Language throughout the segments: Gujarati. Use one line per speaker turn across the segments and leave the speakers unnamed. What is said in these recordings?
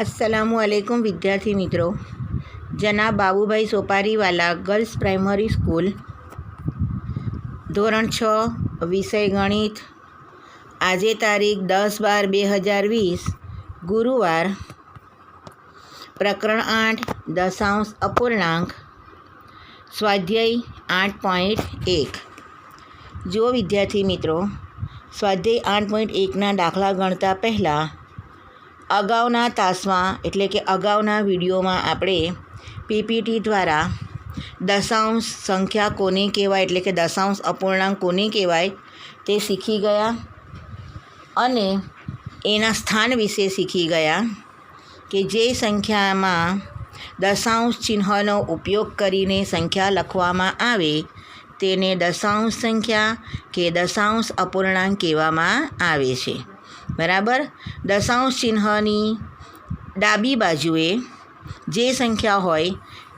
अस्सलामुअलैकुम विद्यार्थी मित्रों। जनाब बाबूभाई सोपारीवाला गर्ल्स प्राइमरी स्कूल ધોરણ 6 વિષય ગણિત। આજે તારીખ 10/12/2020 ગુરુવાર। પ્રકરણ 8 દશાંશ અપૂર્ણાંક સ્વાધ્યાય 8.1। જો વિદ્યાર્થી મિત્રો, સ્વાધ્યાય 8.1ના દાખલા ગણતા પહેલાં અગાઉના તાસમાં એટલે કે અગાઉના વિડીયોમાં આપણે પીપીટી દ્વારા દશાંશ સંખ્યા કોને કહેવાય એટલે કે દશાંશ અપૂર્ણાંક કોને કહેવાય તે શીખી ગયા અને એના સ્થાન વિશે શીખી ગયા કે જે સંખ્યામાં દશાંશ ચિહ્નનો ઉપયોગ કરીને સંખ્યા લખવામાં આવે તેને દશાંશ સંખ્યા કે દશાંશ અપૂર્ણાંક કહેવામાં આવે છે। બરાબર। દશાંશ ચિહ્નની ડાબી બાજુએ જે સંખ્યા હોય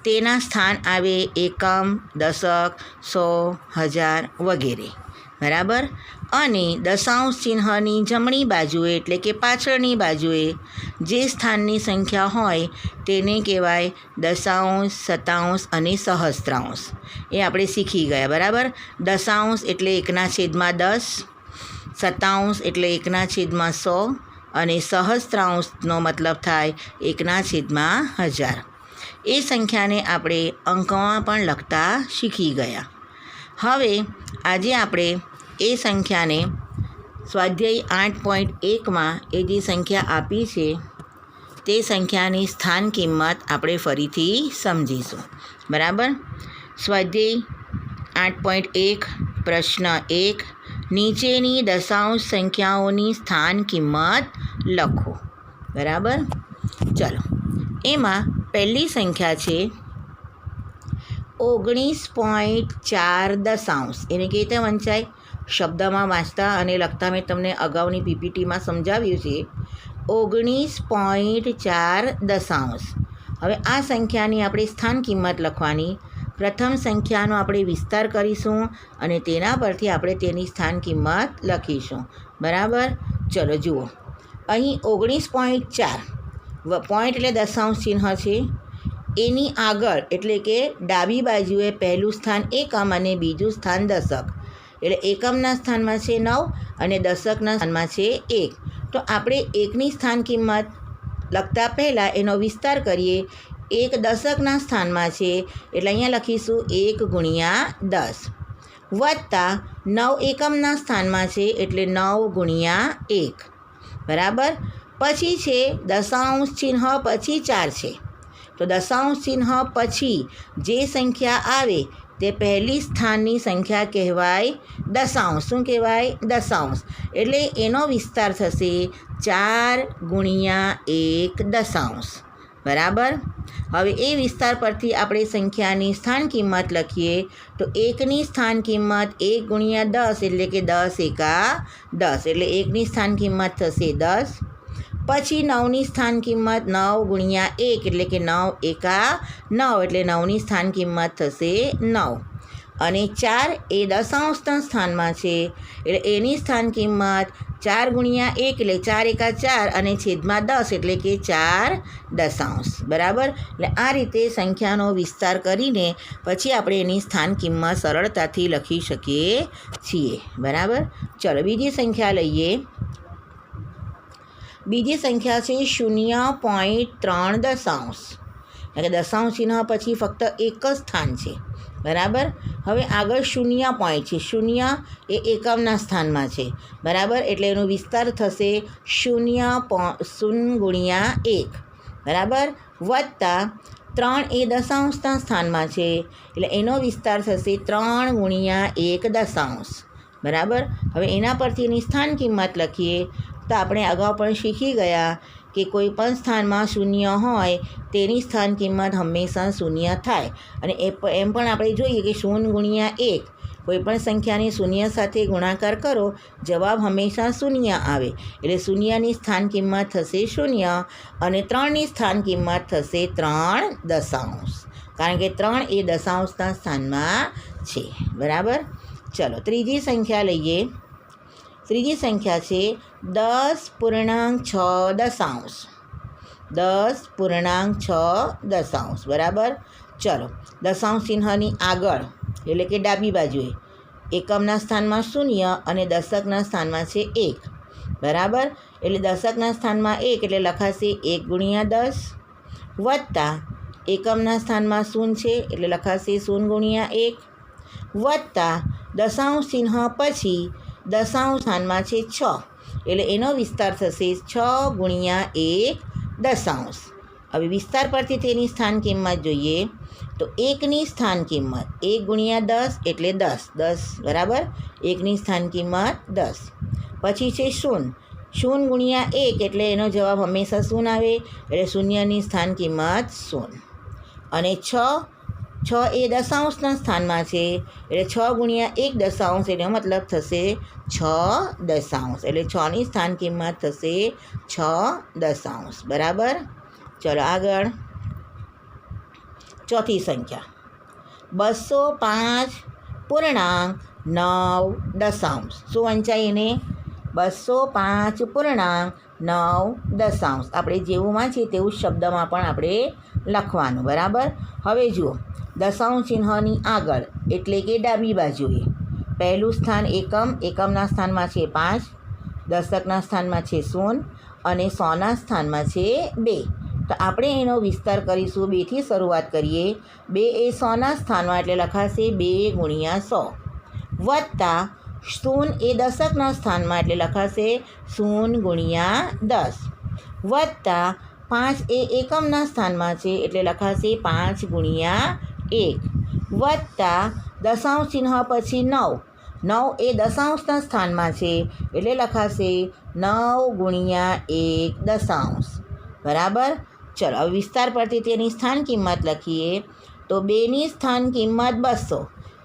તેના સ્થાન આવે એકમ, દશક, 100, 1000 વગેરે। બરાબર। અને દશાંશ ચિહ્નની જમણી બાજુએ એટલે કે પાછળની બાજુએ જે સ્થાનની સંખ્યા હોય તેને કહેવાય દશાંશ, શતાંશ અને સહસ્ત્રાંશ। એ આપણે શીખી ગયા। બરાબર। દશાંશ એટલે 1/10, શતાંશ એટલે 1/100 અને સહસ્ત્રાંશનો મતલબ થાય 1/1000। એ સંખ્યાને આપણે અંકમાં પણ લખતા શીખી ગયા। હવે આજે આપણે એ સંખ્યાને સ્વાધ્યાય 8.1માં એ જે સંખ્યા આપી છે તે સંખ્યાની સ્થાન કિંમત આપણે ફરીથી સમજીશું। બરાબર। સ્વાધ્યાય 8.1 પ્રશ્ન 1, નીચેની દશાંશ સંખ્યાઓની સ્થાન કિંમત લખો। બરાબર। ચલો, એમાં પહેલી સંખ્યા છે 19.4 દશાંશ। એને કેવી રીતે વંચાય? શબ્દમાં વાંચતા અને લખતા મેં તમને અગાઉની પીપીટીમાં સમજાવ્યું છે। 19.4 દશાંશ। હવે આ સંખ્યાની આપણે સ્થાન કિંમત લખવાની। પ્રથમ સંખ્યાનો આપણે વિસ્તાર કરીશું અને તેના પરથી આપણે તેની સ્થાન કિંમત લખીશું। બરાબર। ચલો જુઓ, અહીં 19.4 પોઈન્ટ એટલે દશાંશ ચિહ્ન છે, એની આગળ એટલે કે ડાબી બાજુએ પહેલું સ્થાન એકમ અને બીજું સ્થાન દશક। એટલે એકમના સ્થાનમાં છે 9 અને દશકના સ્થાનમાં છે 1। તો આપણે એકની સ્થાન કિંમત લખતા પહેલાં એનો વિસ્તાર કરીએ। 1 દશકના સ્થાનમાં છે એટલે અહીંયા લખીશું 1/10 વત્તા 9 એકમના સ્થાનમાં છે એટલે 9/1। બરાબર। પછી છે દશાંશ ચિહ્ન પછી 4 છે, તો દશાંશ ચિહ્ન પછી જે સંખ્યા આવે તે પહેલી સ્થાનની સંખ્યા કહેવાય દશાંશ। શું કહેવાય? દશાંશ। એટલે એનો વિસ્તાર થશે 4/1 દશાંશ। બરાબર। હવે એ વિસ્તાર પરથી આપણે સંખ્યાની સ્થાન કિંમત લખીએ તો 1ની સ્થાન કિંમત 1/10 એટલે કે 10 એકા 10 એટલે 1ની સ્થાન કિંમત થશે 10। પછી 9ની સ્થાન કિંમત 9/1 એટલે કે 9 એકા 9 એટલે 9ની સ્થાન કિંમત થશે 9। અને 4 એ દશાંશના સ્થાનમાં છે એટલે એની સ્થાન કિંમત 4/1 એટલે 4 એકા 4 અને છેદમાં 10 એટલે કે 4 દશાંશ। બરાબર। એટલે આ રીતે સંખ્યાનો વિસ્તાર કરીને પછી આપણે એની સ્થાન કિંમત સરળતાથી લખી શકીએ છીએ। બરાબર। ચલો બીજી સંખ્યા લઈએ। બીજી સંખ્યા છે 0.3 દશાંશ। એટલે દશાંશ ચિહ્ન પછી ફક્ત એક જ સ્થાન છે। બરાબર। હવે આગળ 0 પોઈન્ટ છે, 0 એ એકમના સ્થાનમાં છે। બરાબર। એટલે એનો વિસ્તાર થશે 0.1 બરાબર વત્તા 3 એ દશાંશના સ્થાનમાં છે એટલે એનો વિસ્તાર થશે 3/1 દશાંશ। બરાબર। હવે એના પરથી એની સ્થાન કિંમત લખીએ તો આપણે અગાઉ પણ શીખી ગયા કે કોઈ પણ સ્થાનમાં 0 હોય તેની સ્થાન કિંમત હંમેશા 0 થાય। અને એમ પણ આપણે જોઈએ કે 0/1 કોઈ પણ સંખ્યાને 0 સાથે ગુણાકાર કરો, જવાબ હંમેશા 0 આવે। એટલે 0ની સ્થાન કિંમત થશે 0 અને 3ની સ્થાન કિંમત થશે 3 દશાંશ, કારણ કે 3 એ દશાંશના સ્થાનમાં છે। બરાબર। ચલો ત્રીજી સંખ્યા લઈએ। ત્રીજી સંખ્યા છે 10.6 દશાંશ। 10.6 બરાબર. ચલો, દશાંશ ચિહ્નની આગળ એટલે કે ડાબી બાજુએ એકમના સ્થાનમાં 0 અને દશકના સ્થાનમાં છે 1 બરાબર. એટલે દશકના સ્થાનમાં 1 એટલે લખાશે 1 × 10 વત્તા એકમના સ્થાનમાં 0 છે એટલે લખાશે 0 × 1 વત્તા દશાંશ ચિહ્ન પછી દશાંશ સ્થાનમાં છે 6 એટલે એનો વિસ્તાર થશે 6 × 1 દશાંશ. હવે વિસ્તાર પરથી તેની સ્થાન કિંમત જોઈએ તો 1ની સ્થાન કિંમત 1 × 10 એટલે 10 બરાબર. 1ની સ્થાન કિંમત 10. પછી છે 0 × 1 એટલે એનો જવાબ હંમેશા 0 આવે એટલે 0ની સ્થાન કિંમત 0. અને 6 એ દશાંશના સ્થાનમાં છે એટલે 6 × 1 દશાંશ એનો મતલબ થશે 6 દશાંશ એટલે 6ની સ્થાન કિંમત થશે 6 દશાંશ બરાબર. ચલો આગળ ચોથી સંખ્યા 205.9 શું વંચાય એને 205.9 આપણે જેવું વાંચીએ તેવું શબ્દમાં પણ આપણે લખવાનું બરાબર. હવે જુઓ દશાંશ ચિહ્નની આગળ એટલે કે ડાબી બાજુએ પહેલું સ્થાન એકમના સ્થાનમાં છે 5, દશકના સ્થાનમાં છે 0 અને 100ના સ્થાનમાં છે 2. તો આપણે એનો વિસ્તાર કરીશું 2થી શરૂઆત કરીએ. 2 એ 100ના સ્થાનમાં એટલે લખાશે 2 × 100 વત્તા 0 એ દશકના સ્થાનમાં એટલે લખાશે 0 × 10 વત્તા 5 એ એકમના સ્થાનમાં છે એટલે લખાશે 5 × 1 વત્તા દશાંશ ચિહ્ન પછી 9 એ દશાંશના સ્થાનમાં છે એટલે લખાશે 9 × 1 દશાંશ બરાબર. ચલો હવે વિસ્તાર પરથી તેની સ્થાન કિંમત લખીએ તો 2ની સ્થાન કિંમત 200.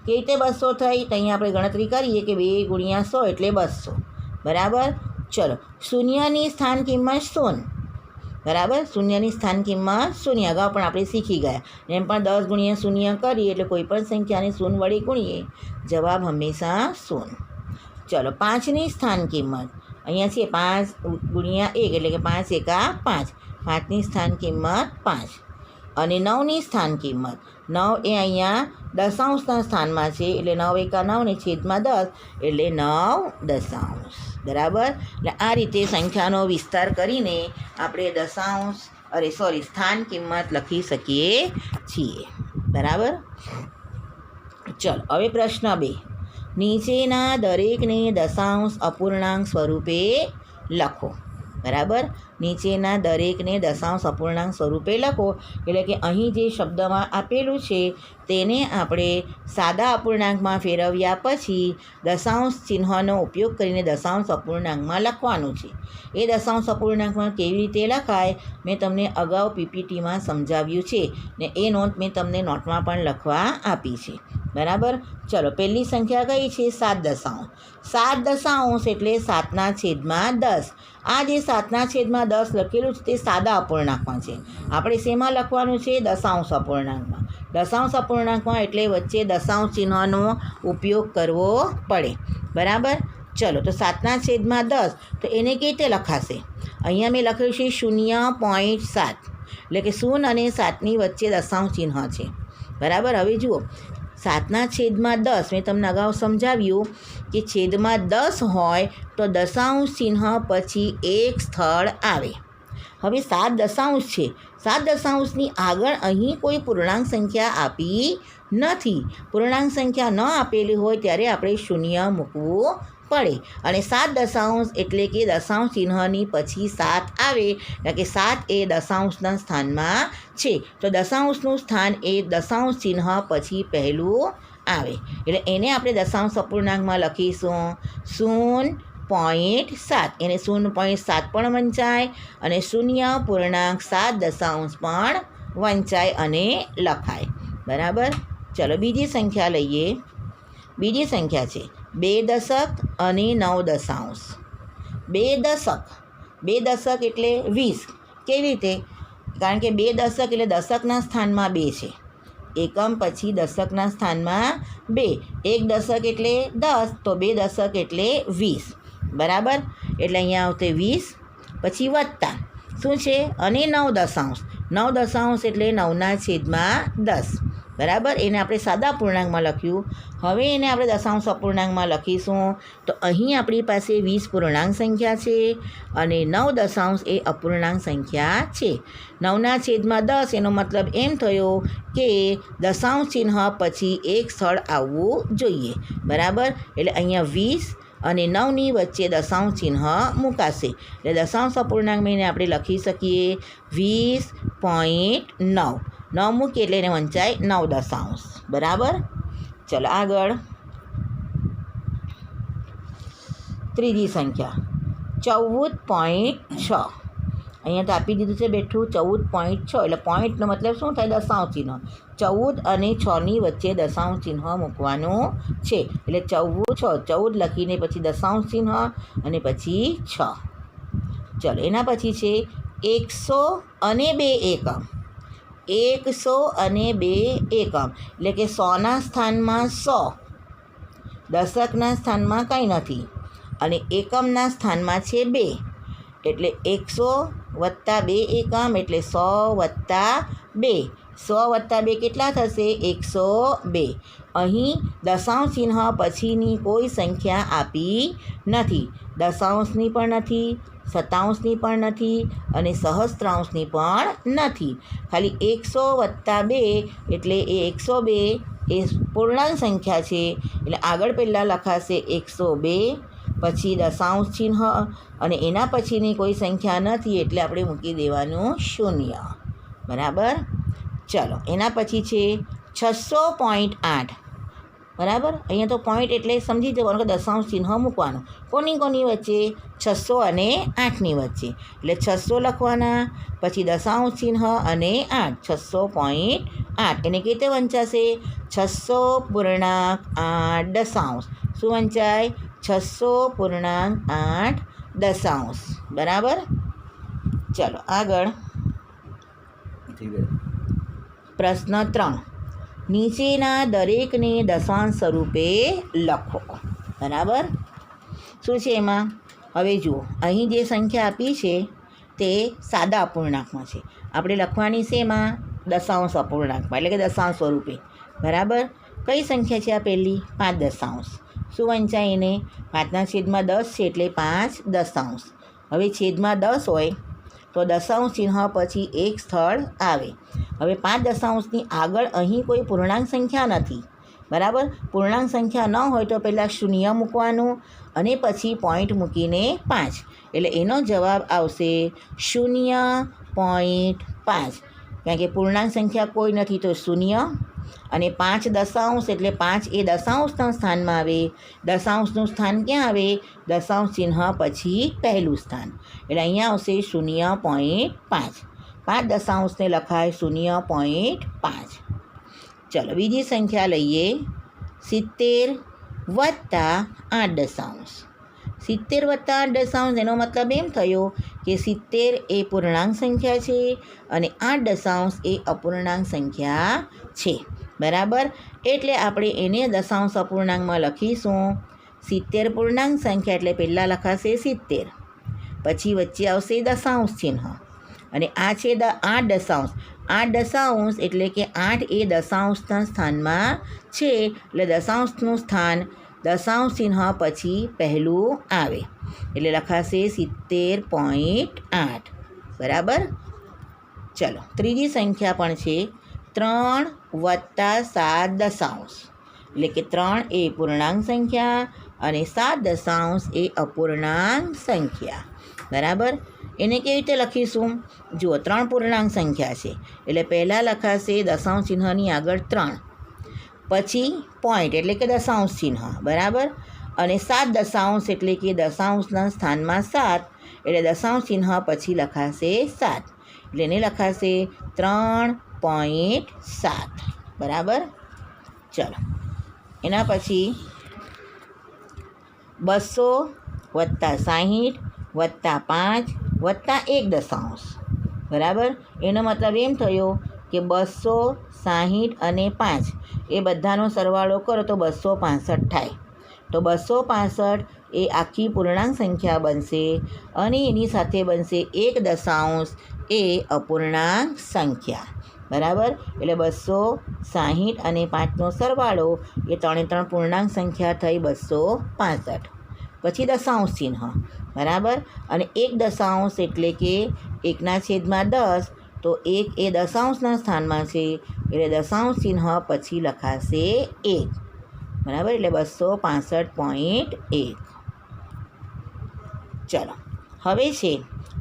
કેવી રીતે 200 થઈ તો અહીંયા આપણે ગણતરી કરીએ કે 2 × 100 એટલે 200 બરાબર. ચલો શૂન્યની સ્થાન કિંમત 0 બરાબર. શૂન્યની સ્થાન કિંમત 0 અગાઉ પણ આપણે શીખી ગયા. એમ પણ 10 × 0 કરીએ એટલે કોઈ પણ સંખ્યાને 0 વડે ગુણીએ જવાબ હંમેશા 0. ચલો 5ની સ્થાન કિંમત અહીંયા છે 5 × 1 એટલે કે 5 × 5 5ની સ્થાન કિંમત 5 અને 9ની સ્થાન કિંમત 9 એ અહીંયા દશાંશના સ્થાનમાં છે એટલે 9 × 9 ને છેદમાં 10 એટલે 9 દશાંશ બરાબર. એટલે આ રીતે સંખ્યાનો વિસ્તાર કરીને આપણે સ્થાન કિંમત લખી શકીએ છીએ બરાબર. ચલો હવે પ્રશ્ન 2 નીચેના દરેકને દશાંશ અપૂર્ણાંક સ્વરૂપે લખો બરાબર. નીચેના દરેકને દશાંશ અપૂર્ણાંક સ્વરૂપે લખો એટલે કે અહીં જે શબ્દમાં આપેલું છે તેને આપણે સાદા અપૂર્ણાંકમાં ફેરવ્યા પછી દશાંશ ચિહ્નનો ઉપયોગ કરીને દશાંશ અપૂર્ણાંકમાં લખવાનું છે. એ દશાંશ અપૂર્ણાંકમાં કેવી રીતે લખાય મેં તમને અગાઉ પીપીટીમાં સમજાવ્યું છે ને એ નોંધ મેં તમને નોટમાં પણ લખવા આપી છે બરાબર. ચલો પહેલી સંખ્યા કઈ છે 7 દશાંશ. 7 દશાંશ એટલે 7/10. આ જે 7/10 લખેલું છે તે સાદા અપૂર્ણાંકમાં છે. આપણે શેમાં લખવાનું છે દશાંશ અપૂર્ણાંકમાં. દશાંશ અપૂર્ણાંકમાં એટલે વચ્ચે દશાંશ ચિહ્નનો ઉપયોગ કરવો પડે બરાબર. ચલો તો 7/10 તો એને કેવી રીતે લખાશે અહીંયા મેં લખ્યું છે 0.7 એટલે કે 0 અને 7ની વચ્ચે દશાંશ ચિહ્ન છે બરાબર. હવે જુઓ 7/10 મેં તમને અગાઉ સમજાવ્યું કે છેદમાં 10 હોય તો દશાંશ ચિહ્ન પછી એક સ્થળ આવે. હવે 7 દશાંશ છે. 7 દશાંશની આગળ અહીં કોઈ પૂર્ણાંક સંખ્યા આપી નથી. પૂર્ણાંક સંખ્યા ન આપેલી હોય ત્યારે આપણે 0 મૂકવું પડે અને 7 દશાંશ એટલે કે દશાંશ ચિહ્નની પછી 7 આવે એટલે કે 7 એ દશાંશના સ્થાનમાં છે તો દશાંશનું સ્થાન એ દશાંશ ચિહ્ન પછી પહેલું આવે એટલે એને આપણે દશાંશ અપૂર્ણાંકમાં લખીશું 0.7. એને 0.7 પણ વંચાય અને 0.7 પણ વંચાય અને લખાય બરાબર. ચલો બીજી સંખ્યા લઈએ. બીજી સંખ્યા છે 2 દશક અને 9 દશાંશ. 2 દશક એટલે 20. કેવી રીતે કારણ કે 2 દશક એટલે દશકના સ્થાનમાં 2 છે. એકમ પછી દશકના સ્થાનમાં 2. 1 દશક એટલે 10 તો 2 દશક એટલે 20 બરાબર. એટલે અહીંયા આવશે 20 પછી વત્તા શું છે અને 9 દશાંશ. 9 દશાંશ એટલે 9/10 બરાબર. એને આપણે સાદા પૂર્ણાંકમાં લખ્યું. હવે એને આપણે દશાંશ અપૂર્ણાંકમાં લખીશું. તો અહીં આપણી પાસે 20 પૂર્ણાંક સંખ્યા છે અને 9 દશાંશ એ અપૂર્ણાંક સંખ્યા છે. 9/10 એનો મતલબ એમ થયો કે દશાંશ ચિહ્ન પછી એક સ્થળ આવવું જોઈએ બરાબર. એટલે અહીંયા 20 અને 9ની વચ્ચે દશાંશ ચિહ્ન મુકાશે. એટલે દશાંશ અપૂર્ણાંકમાં એને આપણે લખી શકીએ 20.9. 9 મૂકીએ એટલે એને વંચાય 9 દશાંશ બરાબર. ચલો આગળ ત્રીજી સંખ્યા 14.6. અહીંયા તો આપી દીધું છે બેઠું 14.6 એટલે પોઈન્ટનો મતલબ શું થાય? દશાંશ ચિહ્ન. 14 અને 6ની વચ્ચે દશાંશ ચિહ્ન મૂકવાનું છે. એટલે 14 લખીને પછી દશાંશ ચિહ્ન અને પછી 6. ચલો એના પછી છે 100 અને 2 એકમ. 100 અને 2 એકમ એટલે કે 100ના સ્થાનમાં 100, દશકના સ્થાનમાં કંઈ નથી અને એકમના સ્થાનમાં છે 2. એટલે 100 + 2 એકમ એટલે 100 + 2. 100 + 2 કેટલા થશે? 102. અહીં દશાંશ ચિહ્ન પછીની કોઈ સંખ્યા આપી નથી. દશાંશની પણ નથી, શતાંશની પણ નથી અને સહસ્ત્રાંશની પણ નથી. ખાલી 100 + 2 એટલે એ 102 એ પૂર્ણાંક સંખ્યા છે. એટલે આગળ પહેલાં લખાશે 102, પછી દશાંશ ચિહ્ન અને એના પછીની કોઈ સંખ્યા નથી એટલે આપણે મૂકી દેવાનું 0 બરાબર. ચલો એના પછી છે 600.8 બરાબર. અહીંયા તો પોઈન્ટ એટલે સમજી જવાનું કે દશાંશ ચિહ્ન મૂકવાનું. કોની વચ્ચે? 600 અને 8ની વચ્ચે. એટલે 600 લખવાના, પછી દશાંશ ચિહ્ન અને 8. 600.8 એને કેવી રીતે વંચાશે? 600.8 દશાંશ. શું વંચાય? 600.8 દશાંશ બરાબર. ચલો આગળ પ્રશ્ન 3. નીચેના દરેકને દશાંશ સ્વરૂપે લખો બરાબર. શું છે એમાં? હવે જુઓ, અહીં જે સંખ્યા આપી છે તે સાદા અપૂર્ણાંકમાં છે. આપણે લખવાની છે એમાં દશાંશ અપૂર્ણાંકમાં એટલે કે દશાંશ સ્વરૂપે બરાબર. કઈ સંખ્યા છે આ પહેલી? 5 દશાંશ. શું વંચાય એને? 5/10 છે એટલે 5 દશાંશ. હવે છેદમાં 10 હોય તો દશાંશ ચિહ્ન પછી એક સ્થળ આવે. હવે 5 દશાંશની આગળ અહીં કોઈ પૂર્ણાંક સંખ્યા નથી બરાબર. પૂર્ણાંક સંખ્યા ન હોય તો પહેલાં 0 મૂકવાનું અને પછી પોઈન્ટ મૂકીને 5. એટલે એનો જવાબ આવશે 0.5. કારણ કે પૂર્ણાંક સંખ્યા કોઈ નથી તો 0 અને 5 દશાંશ એટલે 5 એ દશાંશના સ્થાનમાં આવે. દશાંશનું સ્થાન ક્યાં આવે? દશાંશ ચિહ્ન પછી પહેલું સ્થાન. એટલે અહીંયા આવશે 0.5. 5 દશાંશને લખાય 0.5. ચલો બીજી સંખ્યા લઈએ 70 + 8 દશાંશ. 70 + 8 દશાંશ એનો મતલબ એમ થયો કે 70 એ પૂર્ણાંક સંખ્યા છે અને 8 દશાંશ એ અપૂર્ણાંક સંખ્યા છે બરાબર. એટલે આપણે એને દશાંશ અપૂર્ણાંકમાં લખીશું. 70 પૂર્ણાંક સંખ્યા એટલે પહેલાં લખાશે 70, પછી વચ્ચે આવશે દશાંશ ચિહ્ન અને આ છે 8 દશાંશ. 8 દશાંશ એટલે કે 8 એ દશાંશના સ્થાનમાં છે. એટલે દશાંશનું સ્થાન દશાંશ ચિહ્ન પછી પહેલું આવે. એટલે લખાશે 70.8 બરાબર. ચલો ત્રીજી સંખ્યા પણ છે 3 + 7 દશાંશ. એટલે કે 3 એ પૂર્ણાંક સંખ્યા અને 7 દશાંશ એ અપૂર્ણાંક સંખ્યા બરાબર. એને કેવી રીતે લખીશું? જુઓ, 3 પૂર્ણાંક સંખ્યા છે એટલે પહેલાં લખાશે દશાંશ ચિહ્નની આગળ 3, પછી પોઈન્ટ એટલે કે દશાંશ ચિહ્ન બરાબર. અને 7 દશાંશ એટલે કે દશાંશના સ્થાનમાં 7 એટલે દશાંશ ચિહ્ન પછી લખાશે 7. એટલે એને લખાશે 3.7 બરાબર. ચલો એના પછી 200 + 60 + 5 + 1 દશાંશ બરાબર. એનો મતલબ એમ થયો કે 200, 60 અને 5 એ બધાનો સરવાળો કરો તો 265 થાય. તો 265 એ આખી પૂર્ણાંક સંખ્યા બનશે અને એની સાથે બનશે 1 એ અપૂર્ણાંક સંખ્યા. બરાબર. એટલે 260 અને 5નો સરવાળો એ 3 પૂર્ણાંક સંખ્યા થઈ 265. પછી દશાંશ ચિહ્ન. બરાબર. અને 1 એટલે કે 1/10. તો 1 એ દશાંશના સ્થાનમાં છે એટલે દશાંશ ચિહ્ન પછી લખાશે 1. બરાબર. એટલે 265.1. ચલો હવે છે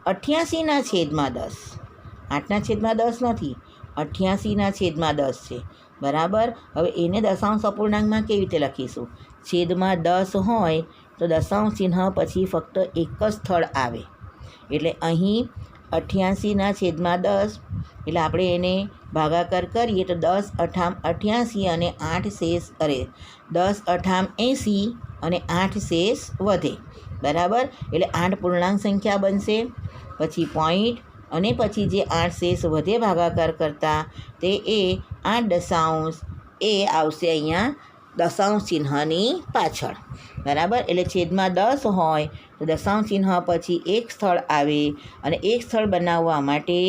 88/10. 8/10 નથી, 88/10 છે. બરાબર. હવે એને દશાંશ અપૂર્ણાંકમાં કેવી રીતે લખીશું? છેદમાં 10 હોય તો દશાંશ ચિહ્ન પછી ફક્ત એક જ સ્થળ આવે. એટલે અહીં 88/10 એટલે આપણે એને ભાગાકાર કરીએ તો 10 × 88 અને 8 શેષ 10 × 80 અને 8 શેષ વધે. બરાબર. એટલે 8 પૂર્ણાંક સંખ્યા બનશે. પછી પોઈન્ટ અને પછી જે 8 શેષ વધે ભાગાકાર કરતાં તે એ 8 એ આવશે અહીંયા દશાંશ ચિહ્નની પાછળ. બરાબર. એટલે છેદમાં 10 હોય તો દશાંશ ચિહ્ન પછી એક સ્થળ આવે અને એક સ્થળ બનાવવા માટે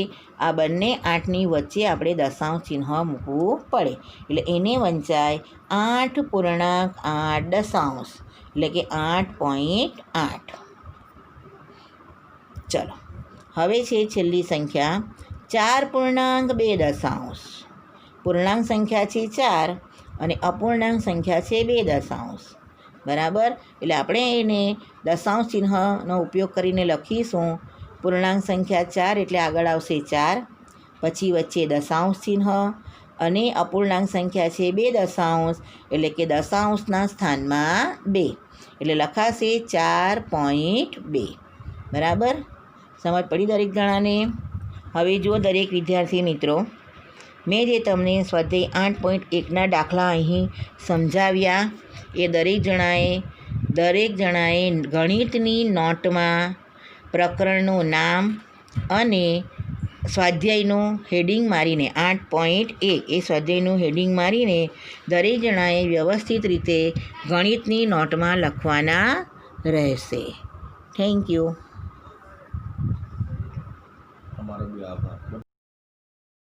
આ બંને 8ની વચ્ચે આપણે દશાંશ ચિહ્ન મૂકવું પડે. એટલે એને વંચાય 8.8. એટલે કે 8.8. ચલો હવે છે છેલ્લી સંખ્યા 4.2. પૂર્ણાંક સંખ્યા છે 4 અને અપૂર્ણાંક સંખ્યા છે 2. બરાબર. એટલે આપણે એને દશાંશ ચિહ્નનો ઉપયોગ કરીને લખીશું. પૂર્ણાંક સંખ્યા 4 એટલે આગળ આવશે 4, પછી વચ્ચે દશાંશ ચિહ્ન અને અપૂર્ણાંક સંખ્યા છે 2 એટલે કે દશાંશના સ્થાનમાં 2 એટલે લખાશે 4.2. બરાબર. સમજ પડી દરેક જણાને? હવે જુઓ દરેક વિદ્યાર્થી મિત્રો, મેં જે તમને સ્વાધ્યાય 8.1ના દાખલા અહીં સમજાવ્યા એ દરેક જણાએ ગણિતની નોટમાં પ્રકરણનું નામ અને સ્વાધ્યાયનું હેડિંગ મારીને 8.1 એ સ્વાધ્યાયનું હેડિંગ મારીને દરેક જણાએ વ્યવસ્થિત રીતે ગણિતની નોટમાં લખવાના રહેશે. Thank you.